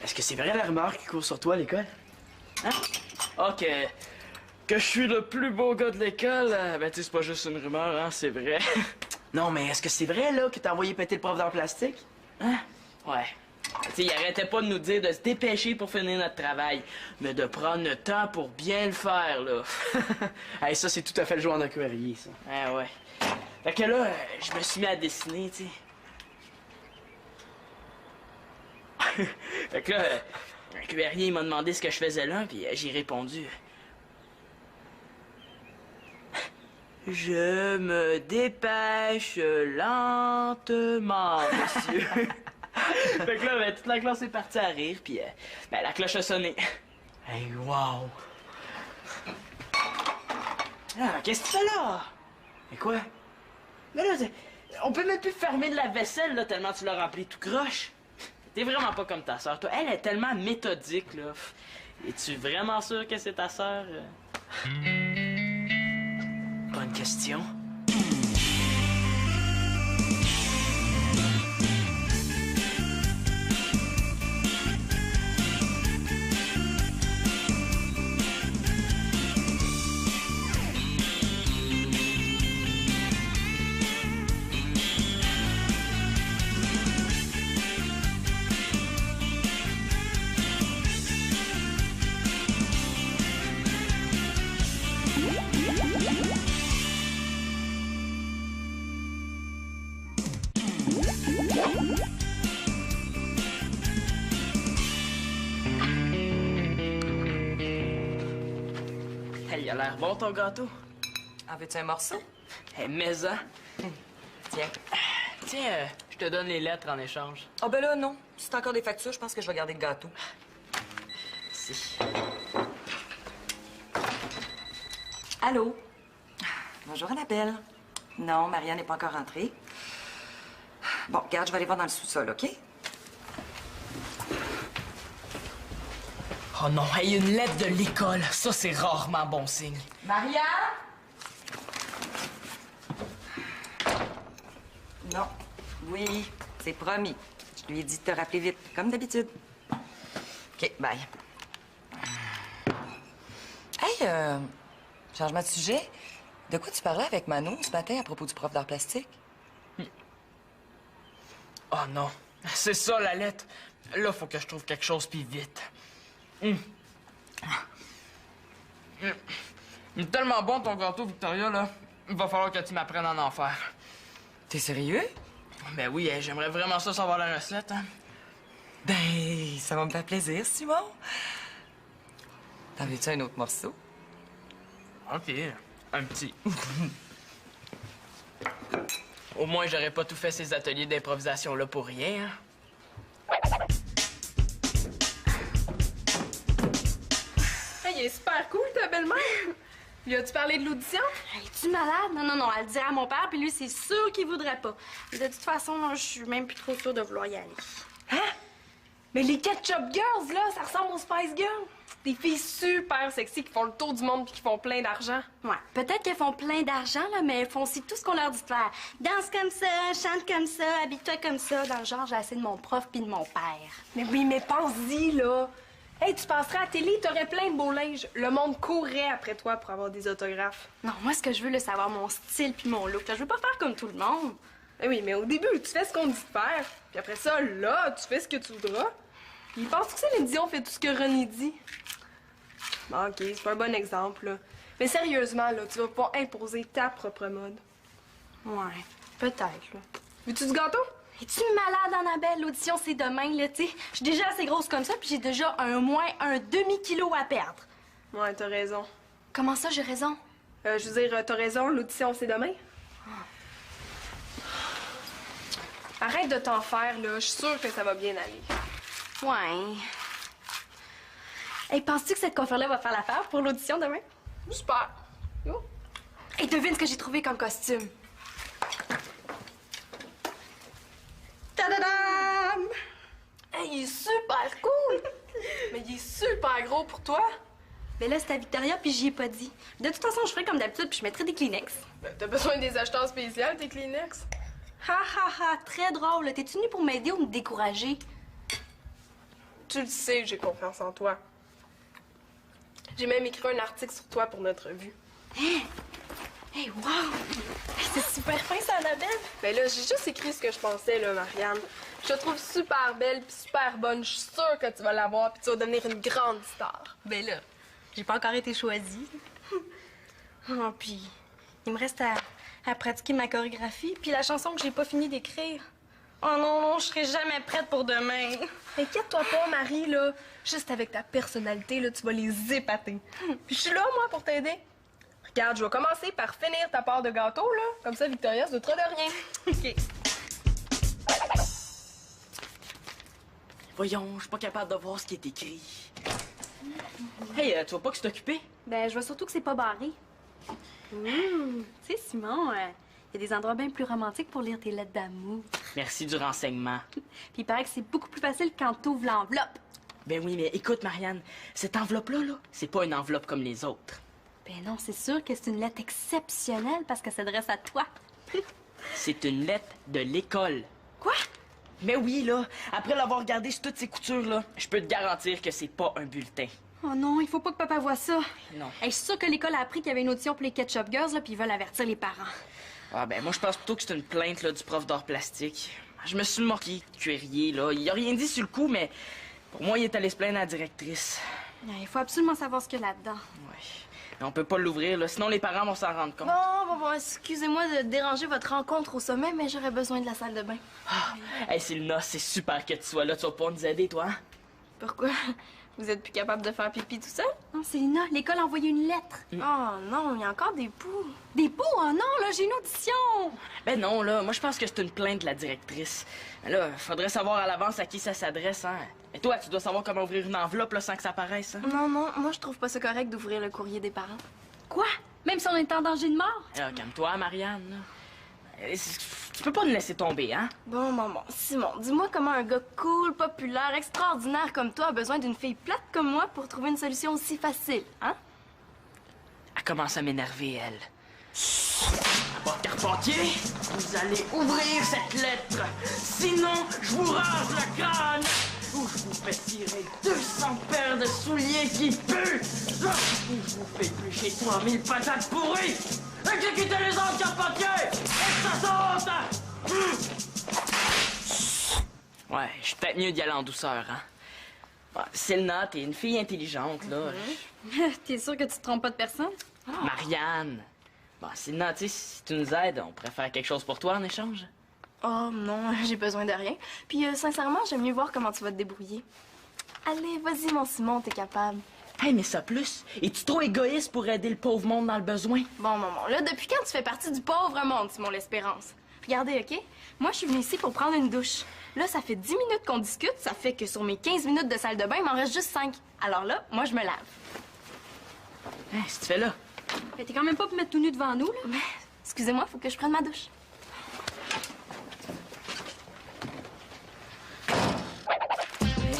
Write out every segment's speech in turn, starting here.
Est-ce que c'est vrai la rumeur qui court sur toi à l'école? Hein? Ah, que je suis le plus beau gars de l'école, ben tu sais, c'est pas juste une rumeur, hein, c'est vrai. Non, mais est-ce que c'est vrai, là, que t'as envoyé péter le prof d'art plastique? Hein? Ouais. Tu sais, il arrêtait pas de nous dire de se dépêcher pour finir notre travail, mais de prendre le temps pour bien le faire, là. Hey, ça, c'est tout à fait le joueur de courrier, ça. Ah ouais. Fait que là, je me suis mis à dessiner, tu sais. Fait que là, un cueurier m'a demandé ce que je faisais là, puis j'ai répondu. Je me dépêche lentement, monsieur. Fait que là, ben, toute la classe est partie à rire, puis ben, la cloche a sonné. Hey, wow! Ah, qu'est-ce que tu fais là? Mais quoi? Mais là, on peut même plus fermer de la vaisselle, là, tellement tu l'as rempli tout croche. T'es vraiment pas comme ta sœur, toi. Elle est tellement méthodique, là. Es-tu vraiment sûr que c'est ta sœur? Bonne question. Hey, il a l'air bon ton gâteau. En veux-tu un morceau? Hey, mais-en. Tiens. Tiens, je te donne les lettres en échange. Ah ben là, non. Si t'as encore des factures, je pense que je vais garder le gâteau. Si. Allô? Bonjour, Annabelle. Non, Marianne n'est pas encore rentrée. Bon, regarde, je vais aller voir dans le sous-sol, OK? Oh non, hey, une lettre de l'école. Ça, c'est rarement bon signe. Marianne? Non. Oui, c'est promis. Je lui ai dit de te rappeler vite, comme d'habitude. OK, bye. Hey, changement de sujet. De quoi tu parlais avec Manon ce matin à propos du prof d'art plastique? Oh non, c'est ça la lettre. Là, faut que je trouve quelque chose puis vite. Il est tellement bon ton gâteau, Victoria, là. Il va falloir que tu m'apprennes à en faire. T'es sérieux? Ben oui, j'aimerais vraiment ça savoir la recette, hein. Ben, ça va me faire plaisir, Simon. T'en veux-tu un autre morceau? OK, un petit. Au moins, j'aurais pas tout fait ces ateliers d'improvisation-là pour rien, hein. Hey, il est super cool, ta belle-mère! Lui as-tu parlé de l'audition? Es-tu malade? Non, elle le dirait à mon père, puis lui, c'est sûr qu'il voudrait pas. Mais de toute façon, là, je suis même plus trop sûre de vouloir y aller. Hein? Mais les Ketchup Girls, là, ça ressemble aux Spice Girls. Des filles super sexy qui font le tour du monde puis qui font plein d'argent. Ouais, peut-être qu'elles font plein d'argent, là, mais elles font aussi tout ce qu'on leur dit de faire. Danse comme ça, chante comme ça, habille-toi comme ça. Dans le genre, j'ai assez de mon prof puis de mon père. Mais oui, mais pense-y, là. Hey, tu passerais à la télé, t'aurais plein de beaux linges. Le monde courrait après toi pour avoir des autographes. Non, moi, ce que je veux, là, c'est avoir mon style puis mon look. Là, je veux pas faire comme tout le monde. Ben oui, mais au début, tu fais ce qu'on te dit de faire. Puis après ça, là, tu fais ce que tu voudras. Il pense que Céline Dion fait tout ce que René dit. Bon, OK, c'est pas un bon exemple, là. Mais sérieusement, là, tu vas pas imposer ta propre mode. Ouais, peut-être, là. Veux-tu du gâteau? Es-tu malade, Annabelle? L'audition, c'est demain, là, tu sais. Je suis déjà assez grosse comme ça, puis j'ai déjà moins un demi-kilo à perdre. Ouais, t'as raison. Comment ça, j'ai raison? Je veux dire, t'as raison, l'audition, c'est demain. Arrête de t'en faire, là. Je suis sûre que ça va bien aller. Ouais. Hey, penses-tu que cette coiffure-là va faire l'affaire pour l'audition demain? Super. Yo. Hey, devine ce que j'ai trouvé comme costume. Tadadam! Hey, il est super cool! Mais il est super gros pour toi. Mais là, c'est à Victoria, puis j'y ai pas dit. De toute façon, je ferai comme d'habitude, puis je mettrai des Kleenex. Ben, t'as besoin des acheteurs spéciaux, tes Kleenex? Ha ha ha, très drôle. T'es-tu venu pour m'aider ou me décourager? Tu Tu le sais que j'ai confiance en toi. J'ai même écrit un article sur toi pour notre revue. Hey, wow! C'est super fin, ça, Annabelle! Ben là, j'ai juste écrit ce que je pensais, là, Marianne. Je te trouve super belle puis super bonne. Je suis sûre que tu vas l'avoir puis tu vas devenir une grande star. Ben là, j'ai pas encore été choisie. Oh, puis il me reste à pratiquer ma chorégraphie puis la chanson que j'ai pas fini d'écrire. Oh non, non, je serai jamais prête pour demain. Inquiète-toi pas, Marie, là. Juste avec ta personnalité, là, tu vas les épater. Puis je suis là, moi, pour t'aider. Regarde, je vais commencer par finir ta part de gâteau, là. Comme ça, Victoria se doutera de rien. OK. Voyons, je suis pas capable de voir ce qui est écrit. Hey, tu vas pas que c'est occupé? Ben, je vois surtout que c'est pas barré. Tu sais, Simon, il y a des endroits bien plus romantiques pour lire tes lettres d'amour. Merci du renseignement. Puis il paraît que c'est beaucoup plus facile quand t'ouvres l'enveloppe. Ben oui, mais écoute, Marianne, cette enveloppe-là, là, c'est pas une enveloppe comme les autres. Ben non, c'est sûr que c'est une lettre exceptionnelle parce qu'elle s'adresse à toi. C'est une lettre de l'école. Quoi? Mais oui, là, après l'avoir regardé sur toutes ces coutures, là, je peux te garantir que c'est pas un bulletin. Oh non, il faut pas que papa voie ça. Non. Hey, je suis sûre que l'école a appris qu'il y avait une audition pour les Ketchup Girls, là, puis ils veulent avertir les parents. Ah ben, moi, je pense plutôt que c'est une plainte, là, du prof d'art plastique. Je me suis moqué de Cuérier, là. Il a rien dit sur le coup, mais pour moi, il est allé se plaindre à la directrice. Il faut absolument savoir ce qu'il y a là-dedans. Ouais. Mais on peut pas l'ouvrir, là, sinon les parents vont s'en rendre compte. Bon, excusez-moi de déranger votre rencontre au sommet, mais j'aurais besoin de la salle de bain. Hey, Sylvina, c'est super que tu sois là. Tu vas pas nous aider, toi, hein? Pourquoi? Vous êtes plus capable de faire pipi tout seul? Non, Célina, l'école a envoyé une lettre. Oh non, il y a encore des poux. Des poux? Oh non, là, j'ai une audition. Ben non, là, moi je pense que c'est une plainte de la directrice. Mais là, faudrait savoir à l'avance à qui ça s'adresse, hein. Et toi, tu dois savoir comment ouvrir une enveloppe, là, sans que ça paraisse, hein. Non, moi je trouve pas ça correct d'ouvrir le courrier des parents. Quoi? Même si on est en danger de mort? Alors, calme-toi, Marianne, là. Tu peux pas nous laisser tomber, hein? Bon, Simon, dis-moi comment un gars cool, populaire, extraordinaire comme toi a besoin d'une fille plate comme moi pour trouver une solution aussi facile, hein? Elle commence à m'énerver, elle. Bon, Carpentier, vous allez ouvrir cette lettre. Sinon, je vous rase le crâne. Ou je vous fais tirer 200 paires de souliers qui puent. Ou je vous fais éplucher 3000 patates pourries. Exécutez les ordres, Carpentier. Et que ça saute. Ouais, je suis peut-être mieux d'y aller en douceur, hein. Bon, Selna, t'es une fille intelligente, là. T'es sûr que tu te trompes pas de personne? Marianne. Bon, Selna, tu sais, si tu nous aides, on pourrait faire quelque chose pour toi en échange. Oh non, j'ai besoin de rien. Puis sincèrement, j'aime mieux voir comment tu vas te débrouiller. Allez, vas-y mon Simon, t'es capable. Hey, mais ça plus. Es-tu trop égoïste pour aider le pauvre monde dans le besoin? Bon, là, depuis quand tu fais partie du pauvre monde, Simon l'Espérance? Regardez, OK? Moi, je suis venue ici pour prendre une douche. Là, ça fait 10 minutes qu'on discute. Ça fait que sur mes 15 minutes de salle de bain, il m'en reste juste 5. Alors là, moi, je me lave. Hey, qu'est-ce que tu fais là? Mais t'es quand même pas pour mettre tout nu devant nous, là. Mais, excusez-moi, faut que je prenne ma douche.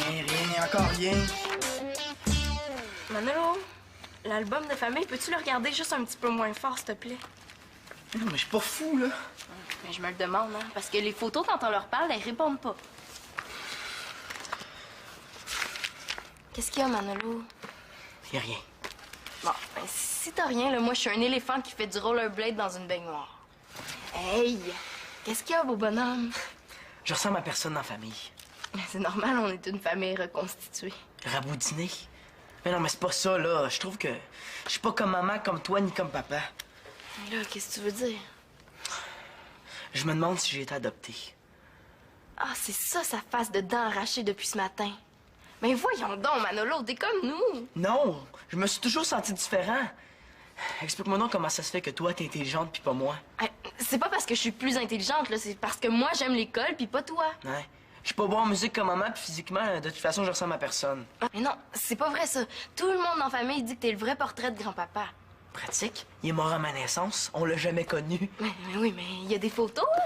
Rien, encore rien. Manolo, l'album de famille, peux-tu le regarder juste un petit peu moins fort, s'il te plaît? Non, mais je suis pas fou, là. Mais je me le demande, hein, parce que les photos, quand on leur parle, elles répondent pas. Qu'est-ce qu'il y a, Manolo? Y a rien. Bon, ben, si t'as rien, là, moi, je suis un éléphant qui fait du rollerblade dans une baignoire. Hey! Qu'est-ce qu'il y a, beau bonhomme? Je ressemble à personne dans la famille. C'est normal, on est une famille reconstituée. Raboudiné. Mais non, mais c'est pas ça, là. Je trouve que je suis pas comme maman, comme toi, ni comme papa. Mais là, qu'est-ce que tu veux dire? Je me demande si j'ai été adopté. Ah, c'est ça, sa face de dents arrachée depuis ce matin. Mais voyons donc, Manolo, t'es comme nous. Non! Je me suis toujours senti différent. Explique-moi donc comment ça se fait que toi, t'es intelligente puis pas moi. C'est pas parce que je suis plus intelligente, là. C'est parce que moi, j'aime l'école puis pas toi. Ouais. Je suis pas bon en musique comme maman, puis physiquement, de toute façon, je ressemble à personne. Mais non, c'est pas vrai, ça. Tout le monde dans la famille dit que t'es le vrai portrait de grand-papa. Pratique. Il est mort à ma naissance. On l'a jamais connu. Mais oui, mais il y a des photos, là.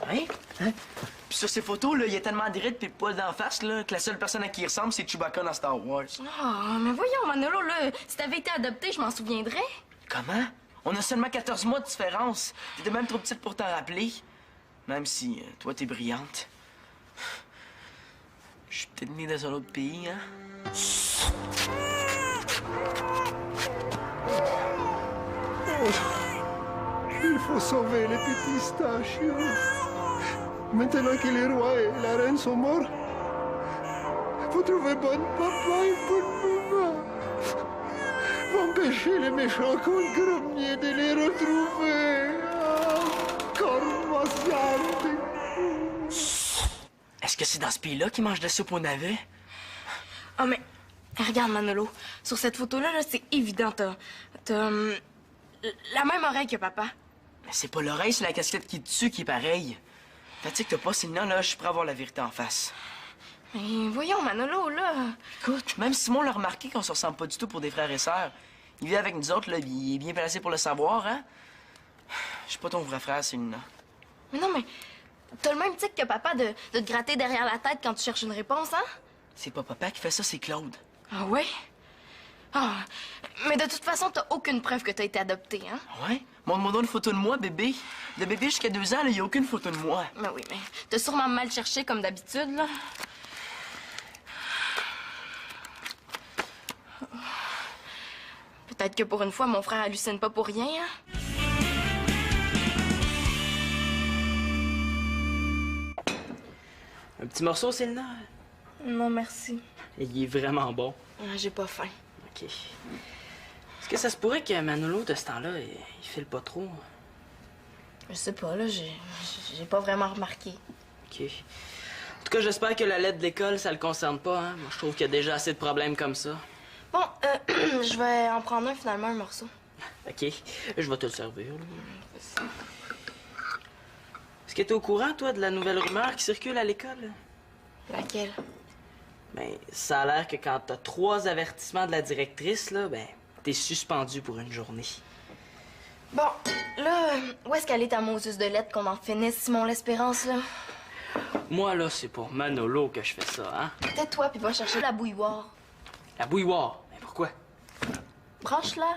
Hein? Puis sur ces photos, là, il y a tellement de rides pis de poils d'en face, là, que la seule personne à qui il ressemble, c'est Chewbacca dans Star Wars. Oh, mais voyons, Manolo, là, si t'avais été adopté, je m'en souviendrais. Comment? On a seulement 14 mois de différence. T'étais même trop petite pour t'en rappeler. Même si toi, t'es brillante. Je suis peut-être né dans un autre pays, hein? Il faut sauver les petits stachios. Maintenant que les rois et la reine sont morts, faut trouver bon papa et bonne maman. Faut empêcher les méchants contre grommiers de les retrouver. Cormosiante. Est-ce que c'est dans ce pays-là qu'ils mangent de la soupe au navet? Oh, mais regarde, Manolo. Sur cette photo-là, là, c'est évident. T'as la même oreille que papa. Mais c'est pas l'oreille, c'est la casquette qui est dessus qui est pareille. Fatigue-toi pas, Célina, là, je suis prêt à voir la vérité en face. Mais voyons, Manolo, là. Écoute, même Simon l'a remarqué qu'on se ressemble pas du tout pour des frères et sœurs. Il vit avec nous autres, là, il est bien placé pour le savoir, hein? Je suis pas ton vrai frère, Célina. Mais non, mais t'as le même tic que papa de te gratter derrière la tête quand tu cherches une réponse, hein? C'est pas papa qui fait ça, c'est Claude. Ah ouais? Ah, mais de toute façon, t'as aucune preuve que t'as été adopté, hein? Ouais? Montre-moi donc une photo de moi, bébé. De bébé jusqu'à 2 ans, il y a aucune photo de moi. Mais oui, mais t'as sûrement mal cherché comme d'habitude, là. Peut-être que pour une fois, mon frère hallucine pas pour rien, hein? Un petit morceau, Célina? Non, merci. Il est vraiment bon. J'ai pas faim. OK. Est-ce que ça se pourrait que Manolo, de ce temps-là, il file pas trop? Je sais pas, là, j'ai pas vraiment remarqué. OK. En tout cas, j'espère que la lettre de l'école, ça le concerne pas, hein? Moi, je trouve qu'il y a déjà assez de problèmes comme ça. Bon, je vais en prendre un, finalement, un morceau. OK. Je vais te le servir, là. Est-ce que t'es au courant, toi, de la nouvelle rumeur qui circule à l'école? Laquelle? Ben, ça a l'air que quand t'as 3 avertissements de la directrice, là, ben, t'es suspendu pour une journée. Bon, là, où est-ce qu'elle est ta Moses de lettres qu'on en finisse, Simon l'Espérance, là? Moi, là, c'est pour Manolo que je fais ça, hein? Tais-toi, puis va chercher la bouilloire. La bouilloire. Mais pourquoi? Branche-la.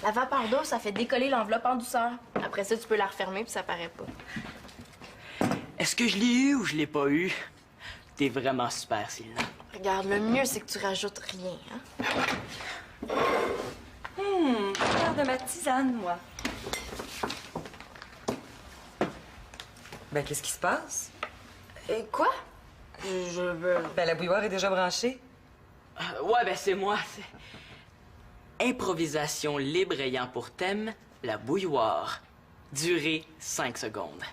La vapeur d'eau, ça fait décoller l'enveloppe en douceur. Après ça, tu peux la refermer, puis ça paraît pas. Est-ce que je l'ai eu ou je l'ai pas eu? T'es vraiment super, Célina. Regarde, le mieux, c'est que tu rajoutes rien, hein? Faire de ma tisane, moi. Ben, qu'est-ce qui se passe? Quoi? Ben, la bouilloire est déjà branchée. Ouais, ben c'est moi. Improvisation libre ayant pour thème la bouilloire. Durée 5 secondes.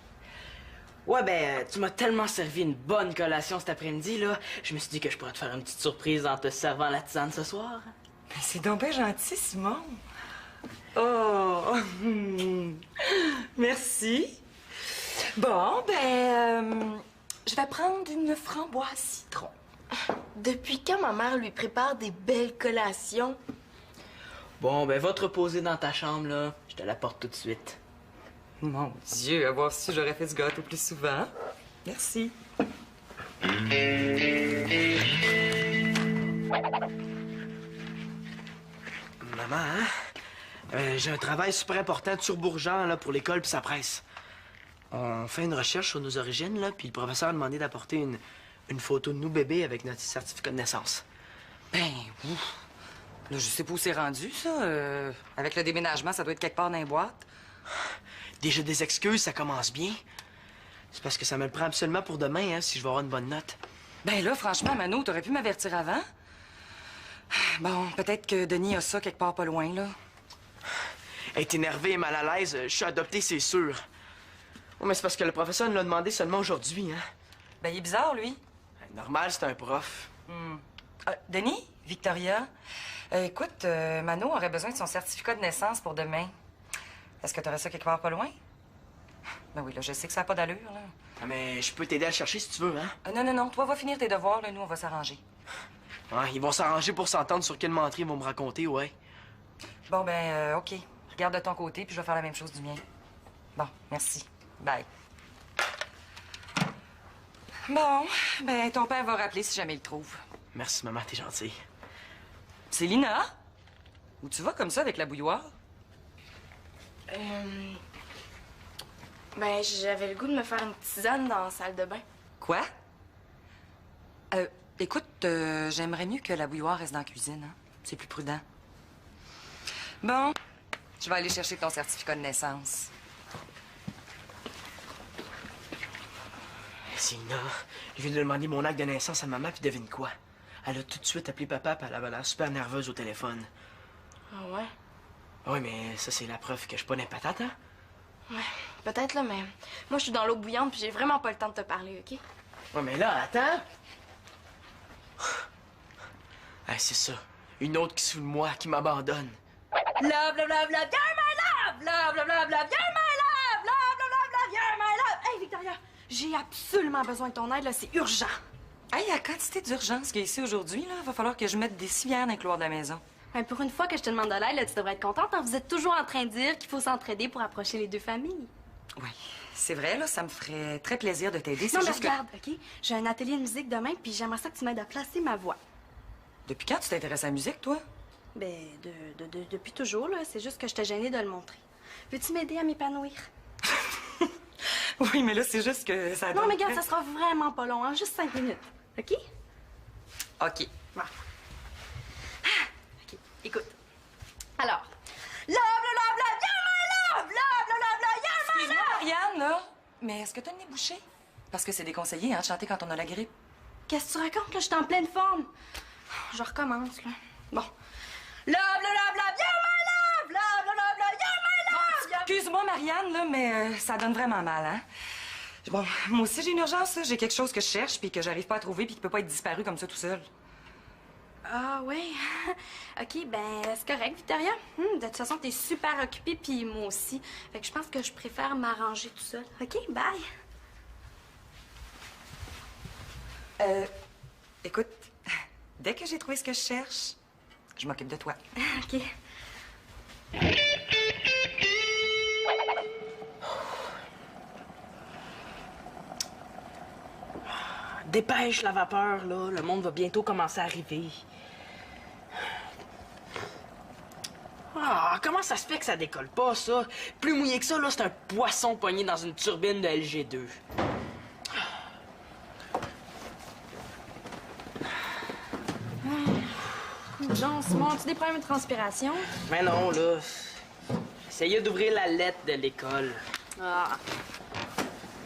Ouais, ben, tu m'as tellement servi une bonne collation cet après-midi, là. Je me suis dit que je pourrais te faire une petite surprise en te servant la tisane ce soir. Ben, c'est donc bien gentil, Simon. Oh! Merci. Bon, ben, je vais prendre une framboise citron. Depuis quand ma mère lui prépare des belles collations? Bon, ben, va te reposer dans ta chambre, là. Je te l'apporte tout de suite. Mon Dieu, à voir si j'aurais fait du gâteau plus souvent. Merci. Maman, hein? J'ai un travail super important sur Bourgeant, là, pour l'école puis sa presse. On fait une recherche sur nos origines, là, puis le professeur a demandé d'apporter une photo de nous bébés avec notre certificat de naissance. Ben, ouf. Là, je sais pas où c'est rendu, ça. Avec le déménagement, ça doit être quelque part dans les boîtes. Déjà des excuses, ça commence bien. C'est parce que ça me le prend absolument pour demain, hein, si je veux avoir une bonne note. Ben là, franchement, Mano, t'aurais pu m'avertir avant. Bon, peut-être que Denis a ça quelque part pas loin, là. Être énervé et mal à l'aise, je suis adopté, c'est sûr. Oh, mais c'est parce que le professeur nous l'a demandé seulement aujourd'hui, hein. Ben, il est bizarre, lui. Normal, c'est un prof. Denis, Victoria, écoute, Mano aurait besoin de son certificat de naissance pour demain. Est-ce que t'aurais ça quelque part pas loin? Ben oui, là, je sais que ça n'a pas d'allure, là. Ah, mais je peux t'aider à le chercher si tu veux, hein. Non, non, non, toi, va finir tes devoirs, là, nous, on va s'arranger. Ouais, ils vont s'arranger pour s'entendre sur quelle menterie ils vont me raconter, ouais. Bon, ben, OK. Regarde de ton côté, puis je vais faire la même chose du mien. Bon, merci. Bye. Bon, ben, ton père va rappeler si jamais il le trouve. Merci, maman, t'es gentille. C'est Lina? Où tu vas comme ça avec la bouilloire? Ben, j'avais le goût de me faire une tisane dans la salle de bain. Quoi? Écoute, j'aimerais mieux que la bouilloire reste dans la cuisine, hein? C'est plus prudent. Bon, je vais aller chercher ton certificat de naissance. Célina, je viens de demander mon acte de naissance à maman, puis devine quoi? Elle a tout de suite appelé papa, puis elle avait l'air super nerveuse au téléphone. Ah ouais? Oui, mais ça, c'est la preuve que je suis pas d'impatate, hein? Ouais, peut-être là, mais moi, je suis dans l'eau bouillante puis j'ai vraiment pas le temps de te parler, OK? Ouais, mais là, attends! Hey, c'est ça. Une autre qui se fout de moi, qui m'abandonne. Love, love, love, love, you're my love! Love, love, love, love, you're my love! Love, love, love, love, you're my love! Hey, Victoria, j'ai absolument besoin de ton aide, là, c'est urgent. Hey, à quantité d'urgence qu'il y a ici aujourd'hui, là, va falloir que je mette des civières dans le couloir de la maison. Ben, pour une fois que je te demande de l'aide, là, tu devrais être contente, hein? Vous êtes toujours en train de dire qu'il faut s'entraider pour approcher les deux familles. Oui, c'est vrai, là, ça me ferait très plaisir de t'aider. C'est Non, mais juste que... regarde, OK? J'ai un atelier de musique demain, puis j'aimerais ça que tu m'aides à placer ma voix. Depuis quand tu t'intéresses à la musique, toi? Ben, depuis toujours, là. C'est juste que je t'ai gênée de le montrer. Veux-tu m'aider à m'épanouir? Oui, mais là, c'est juste que ça... Non, mais regarde, ça sera vraiment pas long, hein? Juste 5 minutes. OK? OK. Voilà. OK, écoute. Alors, love, love, love, you're my love! Love, love, love, you're my Excuse-moi, love! Marianne, là, mais est-ce que t'as le nez bouché? Parce que c'est déconseillé, hein, de chanter quand on a la grippe. Qu'est-ce que tu racontes, là? Je suis en pleine forme. Je recommence, là. Bon. Love, love, love, love, you're my love! Love, love, love, love, you're my love! Excuse-moi, Marianne, là, mais ça donne vraiment mal, hein? Bon, moi aussi, j'ai une urgence, là. J'ai quelque chose que je cherche puis que j'arrive pas à trouver puis qui peut pas être disparu comme ça tout seul. Ah, oui. OK, ben, c'est correct, Victoria. De toute façon, t'es super occupée, puis moi aussi. Fait que je pense que je préfère m'arranger tout seul. OK, bye. Écoute, dès que j'ai trouvé ce que je cherche, je m'occupe de toi. OK. Dépêche la vapeur, là. Le monde va bientôt commencer à arriver. Ah, comment ça se fait que ça décolle pas, ça? Plus mouillé que ça, là, c'est un poisson pogné dans une turbine de LG2. Jean, Simon, as-tu des problèmes de transpiration? Mais non, là. J'essayais d'ouvrir la lettre de l'école. Ah.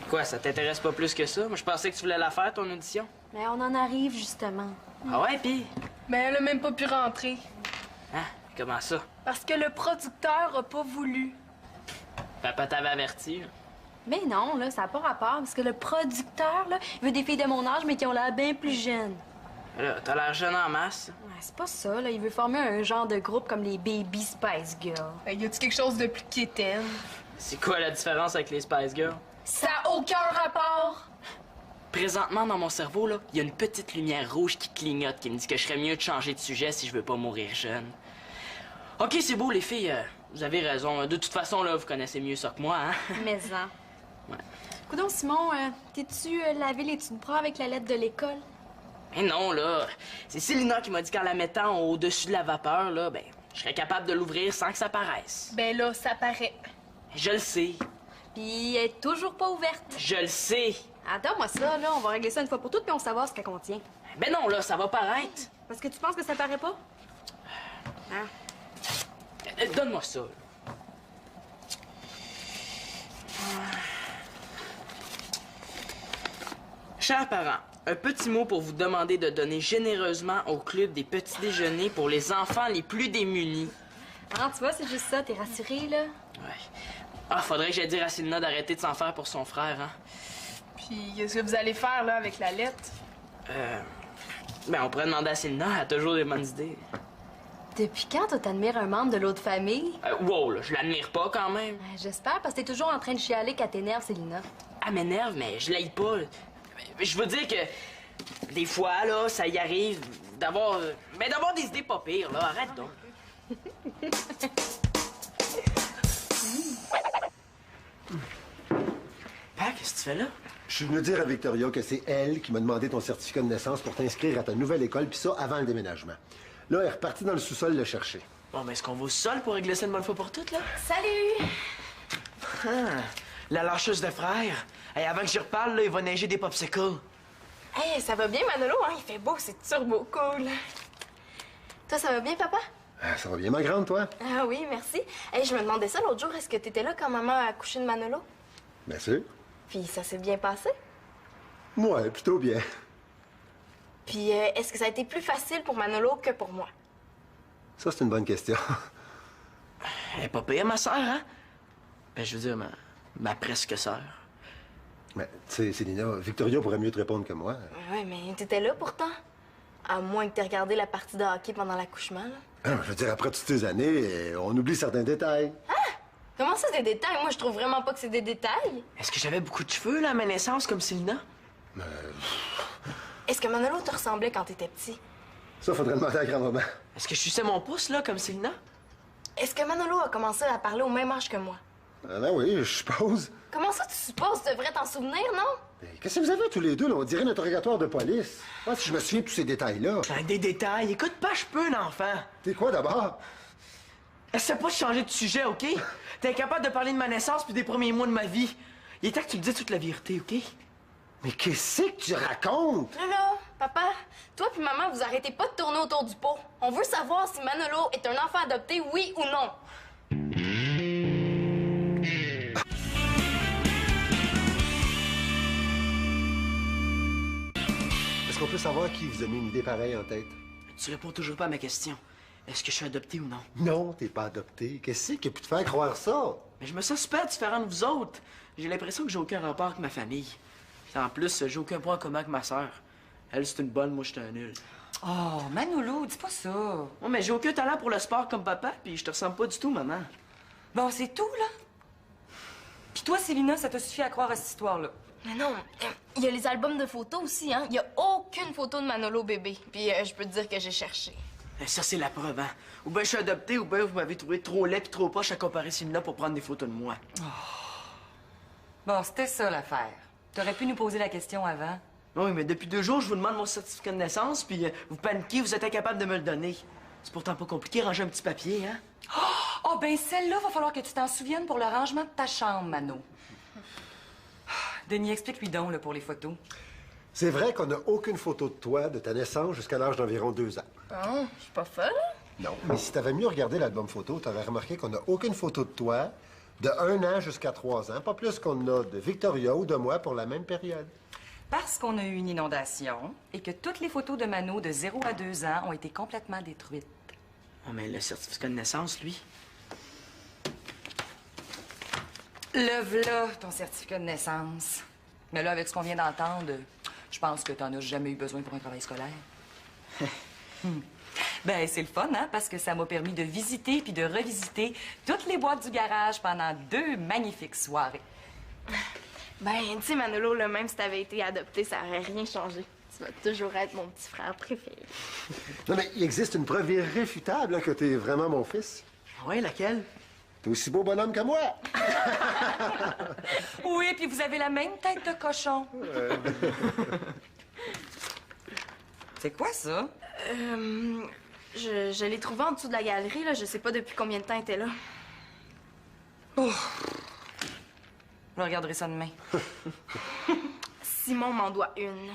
Quoi, ça t'intéresse pas plus que ça? Moi, je pensais que tu voulais la faire, ton audition. Mais on en arrive, justement. Ah ouais, pis? Mais elle a même pas pu rentrer. Hein? Comment ça? Parce que le producteur a pas voulu. Papa t'avait averti, là. Mais non, là, ça n'a pas rapport, parce que le producteur, là, il veut des filles de mon âge, mais qui ont l'air bien plus jeunes. Là, t'as l'air jeune en masse. Ouais, c'est pas ça, là. Il veut former un genre de groupe comme les Baby Spice Girls. Y a-tu quelque chose de plus quétaine? C'est quoi la différence avec les Spice Girls? Ça a aucun rapport! Présentement, dans mon cerveau, là, il y a une petite lumière rouge qui clignote qui me dit que je serais mieux de changer de sujet si je veux pas mourir jeune. OK, c'est beau, les filles. Vous avez raison. De toute façon, là, vous connaissez mieux ça que moi, hein? Mais en. Ouais. Coudon, Simon, t'es-tu lavé les tubes bras avec la lettre de l'école? Mais non, là. C'est Célina qui m'a dit qu'en la mettant au-dessus de la vapeur, là, ben, je serais capable de l'ouvrir sans que ça paraisse. Ben là, ça paraît. Je le sais. Puis elle est toujours pas ouverte. Je le sais. Attends-moi ça, là. On va régler ça une fois pour toutes, puis on va savoir ce qu'elle contient. Ben non, là, ça va paraître. Parce que tu penses que ça paraît pas? Hein? Donne-moi ça. Chers parents, un petit mot pour vous demander de donner généreusement au club des petits déjeuners pour les enfants les plus démunis. Ah, tu vois, c'est juste ça. T'es rassuré, là? Ouais. Ah, faudrait que j'aille dire à Célina d'arrêter de s'en faire pour son frère, hein. Puis qu'est-ce que vous allez faire, là, avec la lettre? Ben, on pourrait demander à Célina, elle a toujours des bonnes idées. Depuis quand toi t'admires un membre de l'autre famille? Wow, là, je l'admire pas quand même. J'espère, parce que t'es toujours en train de chialer qu'elle t'énerve, Célina. Elle m'énerve, mais je l'aille pas. Je veux dire que des fois, là, ça y arrive d'avoir des idées pas pires, là. Arrête donc. Père, qu'est-ce que tu fais là? Je suis venu dire à Victoria que c'est elle qui m'a demandé ton certificat de naissance pour t'inscrire à ta nouvelle école, puis ça avant le déménagement. Là, elle est repartie dans le sous-sol le chercher. Bon, mais est-ce qu'on va au sol pour régler ça une bonne fois pour toutes, là? Salut! Ah, la lâcheuse de frère. Hey, avant que j'y reparle, là, il va neiger des popsicles. Hey, ça va bien, Manolo, hein? Il fait beau, c'est turbo cool. Toi, ça va bien, papa? Ça va bien, ma grande, toi? Ah oui, merci. Hey, je me demandais ça l'autre jour, est-ce que t'étais là quand maman a accouché de Manolo? Bien sûr. Puis ça s'est bien passé? Ouais, plutôt bien. Puis est-ce que ça a été plus facile pour Manolo que pour moi? Ça, c'est une bonne question. Elle est pas payée, ma sœur, hein? Ben, je veux dire, ma presque sœur. Mais, tu sais, Célina, Victoria pourrait mieux te répondre que moi. Ouais, mais t'étais là pourtant. À moins que t'aies regardé la partie de hockey pendant l'accouchement, là. Ah, je veux dire, après toutes ces années, on oublie certains détails. Comment ça, des détails? Moi, je trouve vraiment pas que c'est des détails. Est-ce que j'avais beaucoup de cheveux, là, à ma naissance, comme Célina? Est-ce que Manolo te ressemblait quand t'étais petit? Ça, faudrait demander à grand-maman. Est-ce que je suçais mon pouce, là, comme Célina? Est-ce que Manolo a commencé à parler au même âge que moi? Ben oui, je suppose. Comment ça, tu supposes? Tu devrais t'en souvenir, non? Mais qu'est-ce que vous avez tous les deux, là? On dirait un interrogatoire de police. Moi, si je me souviens de tous ces détails-là. Ben, des détails. Écoute pas, je peux, l'enfant. T'es quoi, d'abord? Essaie pas de changer de sujet, OK? T'es incapable de parler de ma naissance puis des premiers mois de ma vie. Il est temps que tu me dises toute la vérité, OK? Mais qu'est-ce que tu racontes? Là, papa, toi puis maman, vous arrêtez pas de tourner autour du pot. On veut savoir si Manolo est un enfant adopté, oui ou non. Est-ce qu'on peut savoir qui vous a mis une idée pareille en tête? Tu réponds toujours pas à ma question. Est-ce que je suis adopté ou non? Non, t'es pas adopté. Qu'est-ce qui a pu te faire croire ça? Mais je me sens super différent de vous autres. J'ai l'impression que j'ai aucun rapport avec ma famille. Puis en plus, j'ai aucun point commun avec ma sœur. Elle, c'est une bonne, moi, je suis un nul. Oh, Manolo, dis pas ça. Moi, mais j'ai aucun talent pour le sport comme papa, puis je te ressemble pas du tout, maman. Bon, c'est tout, là? Puis toi, Célina, ça te suffit à croire à cette histoire-là? Mais non, il y a les albums de photos aussi, hein. Il y a aucune photo de Manolo bébé. Puis je peux te dire que j'ai cherché. Et ça, c'est la preuve, hein. Ou bien je suis adopté, ou bien vous m'avez trouvé trop laid pis trop poche à comparer Célina pour prendre des photos de moi. Bon, c'était ça, l'affaire. T'aurais pu nous poser la question avant. Oui, mais depuis 2 jours, je vous demande mon certificat de naissance, puis vous paniquez, vous êtes incapable de me le donner. C'est pourtant pas compliqué, ranger un petit papier, hein. Oh, ben celle-là, va falloir que tu t'en souviennes pour le rangement de ta chambre, Mano. Denis, explique-lui donc, là, pour les photos. C'est vrai qu'on n'a aucune photo de toi de ta naissance jusqu'à l'âge d'environ 2 ans. Oh, je suis pas folle. Non, mais si t'avais mieux regardé l'album photo, t'aurais remarqué qu'on n'a aucune photo de toi de 1 an jusqu'à 3 ans, pas plus qu'on a de Victoria ou de moi pour la même période. Parce qu'on a eu une inondation et que toutes les photos de Mano de 0 à 2 ans ont été complètement détruites. Oh, mais le certificat de naissance, lui. Le v'là, ton certificat de naissance. Mais là, avec ce qu'on vient d'entendre, je pense que t'en as jamais eu besoin pour un travail scolaire. Ben, c'est le fun, hein, parce que ça m'a permis de visiter puis de revisiter toutes les boîtes du garage pendant 2 magnifiques soirées. Ben, tu sais, Manolo, là, même si t'avais été adopté, ça aurait rien changé. Tu vas toujours être mon petit frère préféré. Non, mais il existe une preuve irréfutable là, que t'es vraiment mon fils. Ouais, laquelle? T'es aussi beau bonhomme que moi. Oui, puis vous avez la même tête de cochon. C'est quoi ça? Je l'ai trouvé en dessous de la galerie, là. Je sais pas depuis combien de temps elle était là. Je regarderai ça demain. Simon m'en doit une.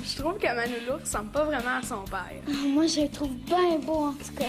Je trouve que Manolo ressemble pas vraiment à son père. Moi, je le trouve bien beau, en tout cas.